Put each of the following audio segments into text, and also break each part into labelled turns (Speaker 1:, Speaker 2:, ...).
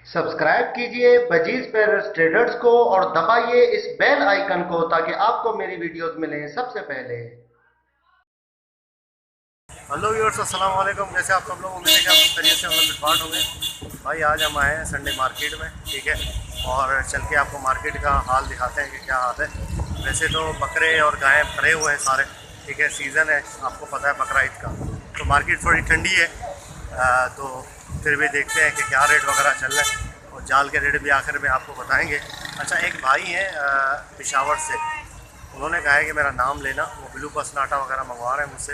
Speaker 1: Subscribe कीजिए budgies पेरस traders को और दबाइए इस बेल आइकन को ताकि आपको मेरी वीडियोस मिलें सबसे पहले।
Speaker 2: हेलो व्यूअर्स, अस्सलाम वालेकुम। जैसे आप सब लोग उम्मीद है कि आप सब खैरियत से मतलब फिटफाट होंगे। भाई आज हम आए हैं संडे मार्केट में, ठीक है, और चल के आपको मार्केट का हाल दिखाते हैं कि क्या हाल है। वैसे तो बकरे और गायें भरे हुए हैं सारे, ठीक है, सीज़न है, आपको पता है बकरा ईद का, तो मार्केट थोड़ी ठंडी है। तो फिर भी देखते हैं कि क्या रेट वगैरह चल रहा है, और जाल के रेट भी आखिर में आपको बताएँगे। अच्छा, एक भाई हैं पेशावर से, उन्होंने कहा है कि मेरा नाम लेना, वो ब्लू पसनाटा वगैरह मंगवा रहे हैं मुझसे।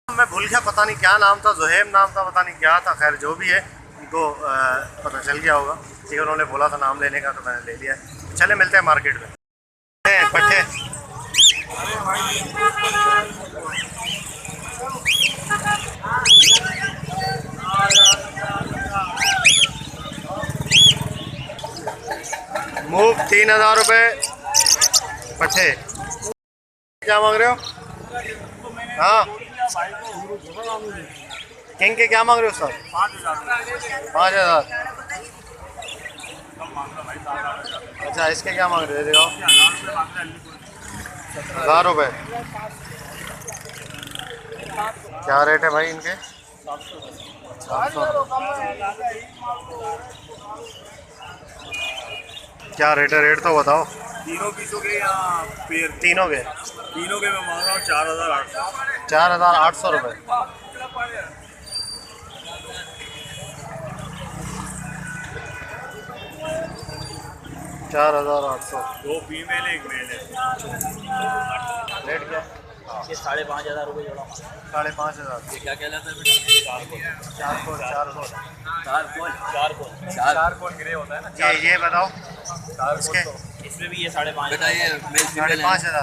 Speaker 2: मैं भूल गया, पता नहीं क्या नाम था, जोहेब नाम था, पता नहीं क्या था, खैर जो भी है उनको पता चल गया होगा, ठीक है। उन्होंने बोला था नाम लेने का तो मैंने ले लिया है। चले मिलते हैं मार्केट में। पट्टे मूव 3000 रुपये पट्टे। क्या मांग रहे हो? हाँ, किंग के क्या मांग रहे हो सर? 5000। अच्छा, इसके क्या मांग रहे हो? दिखाओ। 1000 रुपये। क्या रेट है भाई इनके? 700। क्या रेट है? रेट तो बताओ।
Speaker 3: तीनों पीसों के या पेयर?
Speaker 2: तीनों के
Speaker 3: मैं मांग रहा हूँ 4800।
Speaker 2: 4800 रुपये। 4800।
Speaker 3: दो फीमेल एक मेल है।
Speaker 2: रेट क्या?
Speaker 4: ये 5500 रुपये जोड़ा।
Speaker 2: 5500।
Speaker 4: ये क्या कहलाता है? चार कोल।
Speaker 3: चार कोल ग्रे होता है ना।
Speaker 2: ये बताओ इसके।
Speaker 4: इसमें भी ये 5.5
Speaker 5: बताइए मेल फीमेल है।
Speaker 2: 5500।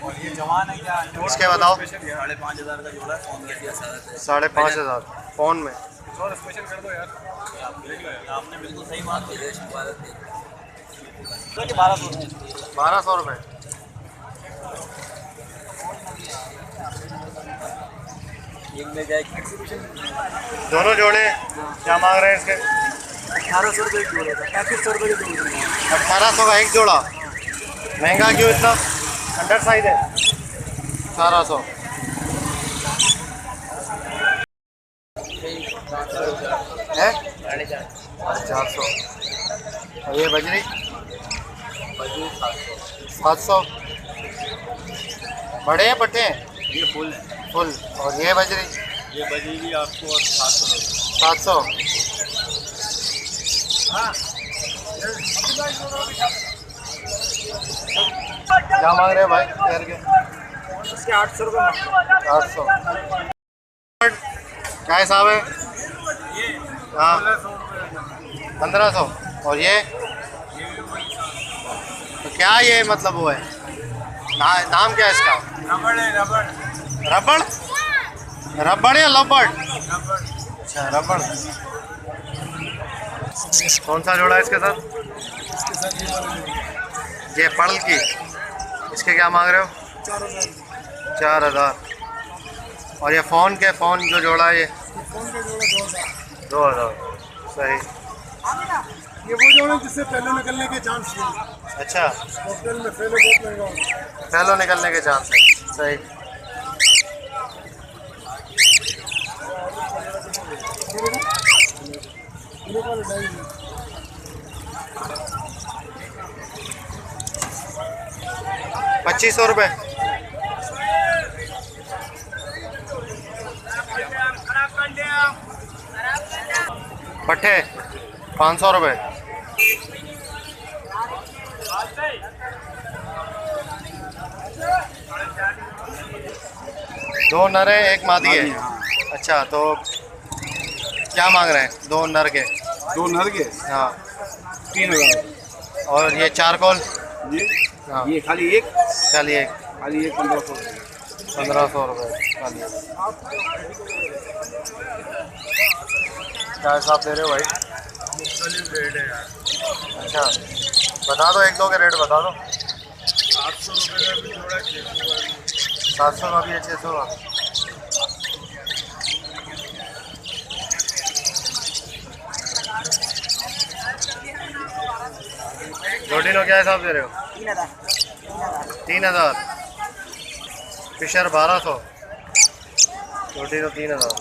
Speaker 3: और ये जवान है क्या?
Speaker 2: इसके बताओ।
Speaker 4: 5500 का जोड़ा फोन कर दिया सारा से।
Speaker 2: 5500 फोन में।
Speaker 3: और स्पेशल कर दो यार।
Speaker 4: आपने बिल्कुल सही बात की।
Speaker 2: 1200 रुपये।
Speaker 4: एक में जाए
Speaker 2: दोनों जोड़े क्या मांग रहे हैं इसके?
Speaker 4: 1800 रुपये जोड़ा था। 3500 रुपये के जोड़ा।
Speaker 2: 1800 का एक जोड़ा। महंगा क्यों इतना? अंडर साइज है। 1800 है। 450। और ये बजरी 700। बड़े हैं पट्टे हैं?
Speaker 3: ये फुल है।
Speaker 2: फुल। और ये बजरी?
Speaker 3: ये बजी भी आपको 700।
Speaker 2: 700। क्या मांग रहे हैं भाई पैर के?
Speaker 3: इसके 800 रुपये।
Speaker 2: 800। क्या हिसाब है? हाँ, 1500। और ये तो क्या ये मतलब वो है नाम क्या है इसका?
Speaker 3: रबड़ है, रबड़।
Speaker 2: रबड़? रबड़ या लबड़?
Speaker 3: रबड़।
Speaker 2: अच्छा, रबड़। कौन सा जोड़ा है इसके साथ? ये पड़ल की। इसके क्या मांग रहे हो? 4000। और ये फ़ोन जो जोड़ा है ये? 2000। सही।
Speaker 3: ये वो जोड़े जिससे पहले निकलने के चांस नहीं।
Speaker 2: अच्छा,
Speaker 3: कॉकटेल में पहले बहुत महंगा होता है।
Speaker 2: फैलो निकलने के चांस है। सही। ₹2500 रुपये। पट्टे 500 रुपये। दो नर है, एक मादी है। अच्छा, तो क्या मांग रहे हैं दो नर के?
Speaker 3: दो नर के
Speaker 2: हाँ।
Speaker 3: 3000।
Speaker 2: और ये चारकोल?
Speaker 3: ये
Speaker 2: हाँ,
Speaker 3: ये खाली एक
Speaker 2: खाली एक
Speaker 3: 1500।
Speaker 2: 1500 रुपये खाली। क्या हिसाब दे रहे हो भाई?
Speaker 3: मुख्तलिफ रेट है यार।
Speaker 2: अच्छा, बता दो, एक दो के रेट बता दो।
Speaker 3: 800 रुपये का भी जोड़ा, 600 का भी।
Speaker 2: 700 का भी है, 600 का। रोटिनो क्या हिसाब दे रहे हो? 3000। फिशर 1200, रोटिनो 3000।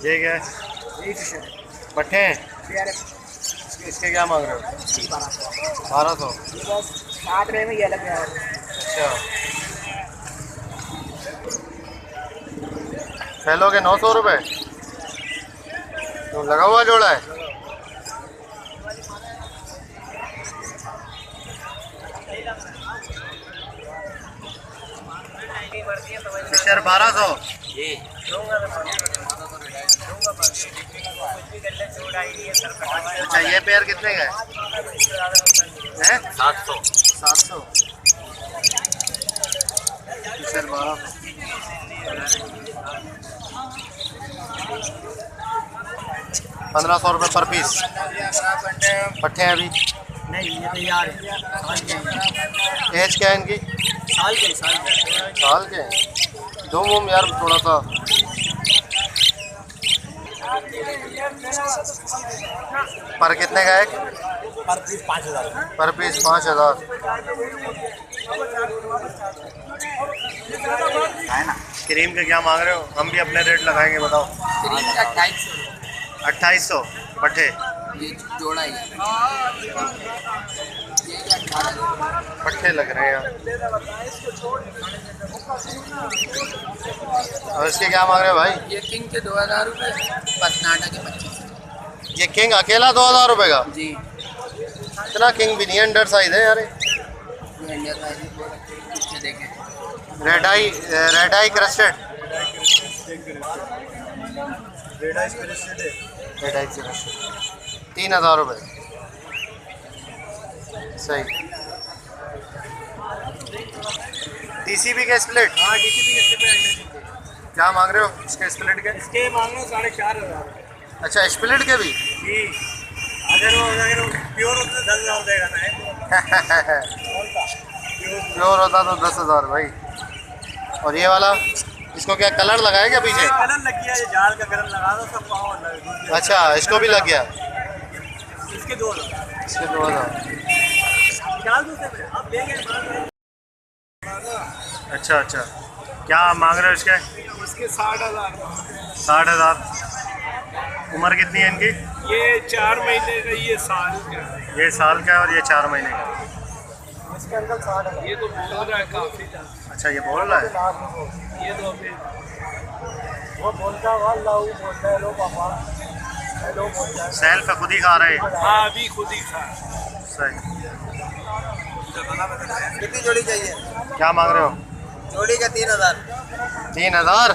Speaker 2: ये क्या है? पट्टे हैं? इसके क्या मांग रहे हो? 1200।
Speaker 4: 60 रुपये में ये लग रहा है।
Speaker 2: अच्छा, फैलोगे 900 रुपये? तो लगा हुआ जोड़ा है। फिशर 1200। अच्छा, ये पेयर कितने का है? 700। 700। फिशर 1200। 1500 रुपये पर पीस। पट्टे हैं अभी?
Speaker 4: नहीं, ये तैयार है।
Speaker 2: एज क्या है इनकी?
Speaker 4: साल के
Speaker 2: साल के? दो मुम यार थोड़ा सा। पर कितने का है?
Speaker 4: पर पीस 5000।
Speaker 2: पर पीस 5000
Speaker 4: है ना।
Speaker 2: क्रीम के क्या मांग रहे हो? हम भी अपने रेट लगाएंगे, बताओ।
Speaker 4: क्रीम का 2800।
Speaker 2: 2800 पट्टे।
Speaker 4: ये जोड़ा ही है।
Speaker 2: पट्टे लग रहे हैं यार। और इसके क्या मांग रहे हो भाई?
Speaker 4: ये किंग के 2000 रुपये, पटनाटा के 25।
Speaker 2: ये किंग अकेला 2000 रुपये का?
Speaker 4: जी।
Speaker 2: इतना किंग भी नहीं, अंडर साइज है यार।
Speaker 4: देखें,
Speaker 2: रेड आई क्रस्टेड। रेड आई क्रस्टेड 3000 रुपये। सही। टीसीबी के स्प्लिट?
Speaker 3: हाँ, डीसीपी के
Speaker 2: क्या मांग रहे हो इसके स्प्लिट के?
Speaker 3: इसके मांग रहे 4500।
Speaker 2: अच्छा, स्प्लिट के भी?
Speaker 3: जी, अगर वो प्योर होता तो 10,000 देगा ना।
Speaker 2: प्योर होता तो 10,000 भाई। और ये वाला, इसको क्या कलर लगाया क्या पीछे?
Speaker 3: कलर लग गया, ये जाल का कलर लगा दो सब पाँव लग गया।
Speaker 2: अच्छा, इसको भी लग गया?
Speaker 3: इसके 2000।
Speaker 2: इसके 2000।
Speaker 3: निकाल दो से आप लेंगे।
Speaker 2: अच्छा अच्छा, क्या मांग रहे हो इसके?
Speaker 3: इसके 60,000।
Speaker 2: 60,000। उम्र कितनी है इनकी?
Speaker 3: ये 4 महीने का, ये साल का।
Speaker 2: ये साल का है और ये 4 महीने का।
Speaker 3: इसके अंकल 60,000। ये तो बोल रहा है काफ़ी।
Speaker 2: अच्छा, ये बोल रहा है?
Speaker 3: ये तो फिर वो बोलता है लाऊ बोलता है, लो पापा हेलो बोलता है।
Speaker 2: सेल्फ खुद ही खा रहे हैं?
Speaker 3: हाँ, अभी खुद ही खा।
Speaker 2: सही।
Speaker 4: कितनी जोड़ी चाहिए?
Speaker 2: क्या मांग रहे हो?
Speaker 4: जोड़ी का 3000।
Speaker 2: 3000?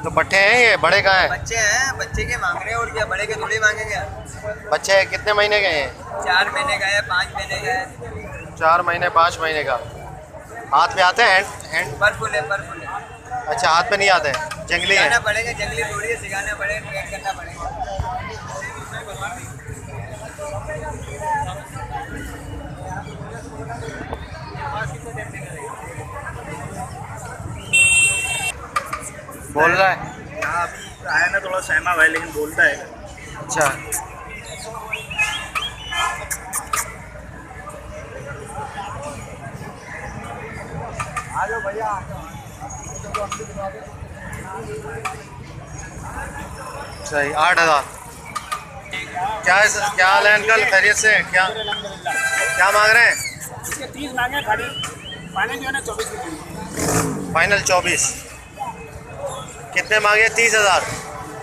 Speaker 2: तो पट्टे हैं ये, बड़े कहाँ हैं?
Speaker 4: बच्चे हैं, बच्चे के मांग रहे हैं और क्या, बड़े के थोड़ी मांगेंगे।
Speaker 2: बच्चे कितने महीने के हैं?
Speaker 4: 4 महीने का है, 5 महीने का है।
Speaker 2: 4 महीने 5 महीने का। हाथ पे आते हैं? हैंड?
Speaker 4: पर फुल है, पर फुल है।
Speaker 2: अच्छा, हाथ पे नहीं आते हैं, जंगली
Speaker 4: सिखाना
Speaker 2: हैं?
Speaker 4: पड़ेगा, जंगली थोड़ी है, सिखाना पड़ेगा, ट्रेन करना पड़ेगा।
Speaker 2: बोल रहा है?
Speaker 3: हाँ, अभी आया ना, थोड़ा सहमा हुआ है लेकिन बोलता है।
Speaker 2: अच्छा,
Speaker 3: आ जाओ भैया।
Speaker 2: सही। 8000। क्या है, क्या हाल है अंकल? खैरियत से? क्या क्या मांग रहे हैं?
Speaker 3: इसके 30 मांगे, खाली फाइनल जो है ना 24 में।
Speaker 2: फाइनल 24। कितने मांगे? 30,000।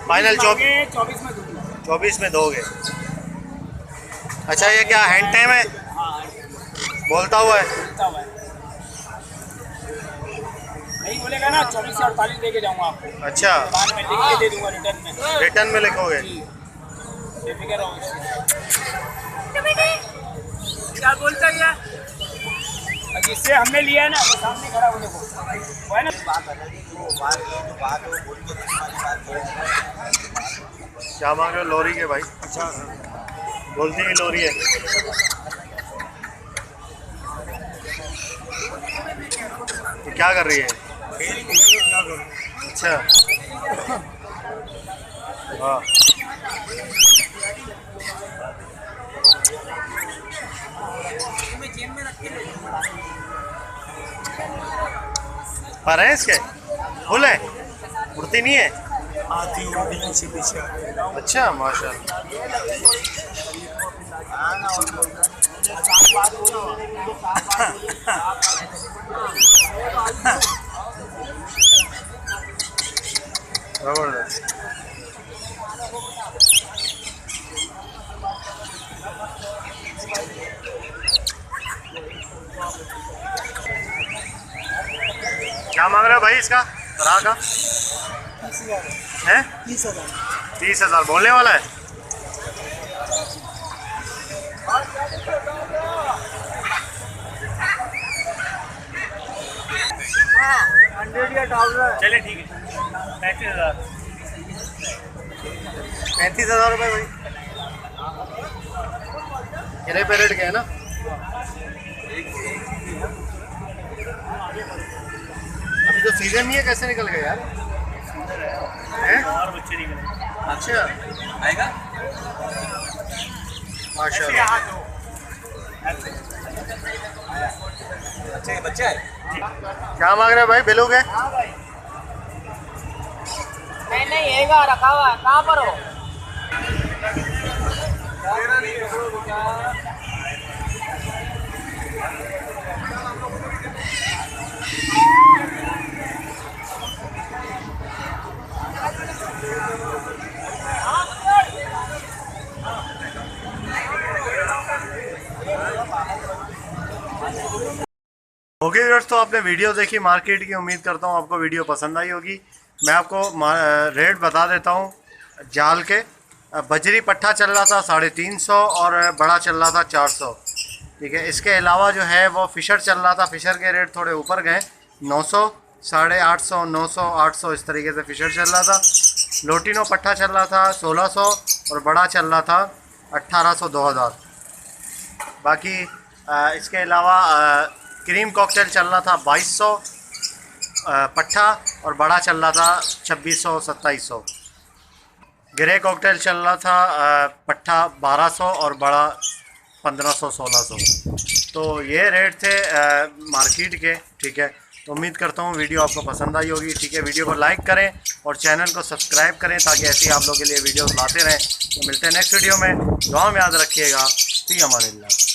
Speaker 2: फाइनल 24
Speaker 3: 24 में दूंगा।
Speaker 2: 24 में दोगे? अच्छा, ये क्या हैंड टाइम है? बोलता हुआ है?
Speaker 3: बोलता हुआ है। नहीं बोलेगा ना 24 से 48 दे के जाऊँगा आपको।
Speaker 2: अच्छा,
Speaker 3: बाद में लिख के दे दूँगा रिटर्न में।
Speaker 2: रिटर्न में लिखोगे?
Speaker 3: बेफिक्र रहो। क्या बोलता है यार? जिससे हमने लिया है ना, वो सामने खड़ा होने को वो है ना।
Speaker 2: क्या मांग रहे हो? लोरी के भाई? अच्छा, बोलती हुई लोरी है। तो क्या कर रही है? अच्छा, हाँ। पर है इसके फुल है, उड़ती नहीं है।
Speaker 4: आती होगी पीछे पीछे आती।
Speaker 2: अच्छा माशाल्लाह। जबरदस्त। क्या मांग रहे हो भाई इसका राह का?
Speaker 4: 30,000
Speaker 2: है
Speaker 4: 30,000
Speaker 2: 30,000 बोलने वाला है।
Speaker 3: चलिए ठीक है 35,000।
Speaker 2: 35,000 रुपये भाई। गिरे पे रेट गए ना। अभी तो सीजन नहीं है, कैसे निकल गए यार? हैं?
Speaker 3: और बच्चे निकले।
Speaker 2: अच्छा
Speaker 3: आएगा
Speaker 2: माशाल्लाह।
Speaker 3: अच्छे बच्चे आए।
Speaker 2: क्या मांग रहे हो भाई बिलू के?
Speaker 5: नहीं येगा रखा हुआ है, कहाँ पर हो?
Speaker 2: ओके व्यूअर्स, तो आपने वीडियो देखी मार्केट की, उम्मीद करता हूँ आपको वीडियो पसंद आई होगी। मैं आपको रेट बता देता हूँ। जाल के बजरी पट्ठा चल रहा था 350 और बड़ा चल रहा था 400। ठीक है, इसके अलावा जो है वो फ़िशर चल रहा था। फ़िशर के रेट थोड़े ऊपर गए, 900, 850, 900, 800 इस तरीके से फ़िशर चल रहा था। लोटिनो पट्ठा चल रहा था 1600 और बड़ा चल रहा था 1800, 2000। बाकी इसके अलावा क्रीम कॉकटेल चल रहा था 2200 पट्ठा और बड़ा चल रहा था 2600, 2700। ग्रे कॉकटेल चल रहा था पट्ठा 1200 और बड़ा 1500, 1600। तो ये रेट थे मार्केट के। ठीक है, तो उम्मीद करता हूँ वीडियो आपको पसंद आई होगी। ठीक है, वीडियो को लाइक करें और चैनल को सब्सक्राइब करें ताकि ऐसे ही आप लोगों के लिए वीडियोस लाते रहें। तो मिलते हैं नेक्स्ट वीडियो में। दुआ में याद रखिएगा। फ़ी अमानिल्लाह।